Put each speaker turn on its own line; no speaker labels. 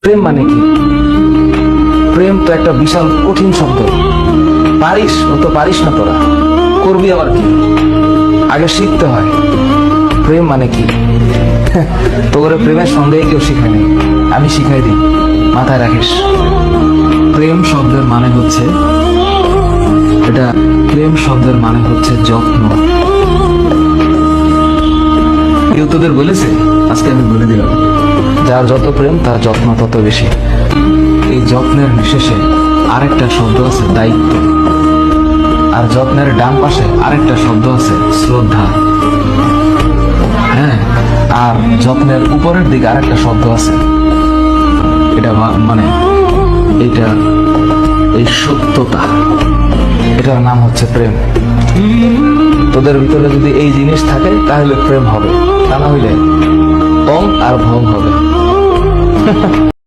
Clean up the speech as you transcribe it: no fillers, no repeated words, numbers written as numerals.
প্রেম মানে কি? প্রেম তো একটা বিশাল কঠিন শব্দ। পারিস ও তো পারিস না, তোরা করবি আবার কি? আগে শিখতে হয় প্রেম মানে কি। তোর প্রেমের সঙ্গে কেউ শিখায় নেই, আমি শিখাই দিই, মাথায় রাখিস। প্রেম শব্দের মানে হচ্ছে প্রেম শব্দের মানে হচ্ছে যত্ন। কেউ তোদের বলেছে? আজকে আমি বলে দিলাম, যার যত প্রেম তার যত্ন তত বেশি। এই যত্নের বিশেষে আরেকটা শব্দ আছে দায়িত্ব, আর যত্নের ডান পাশে আরেকটা শব্দ আছে শ্রদ্ধা। হ্যাঁ, আর যত্নের উপরের দিকে আরেকটা শব্দ আছে, এটা মানে এটা এই সত্যতা, এটার নাম হচ্ছে প্রেম। তোদের ভিতরে যদি এই জিনিস থাকে তাহলে প্রেম হবে, তা না হইলে পং আর ভং হবে।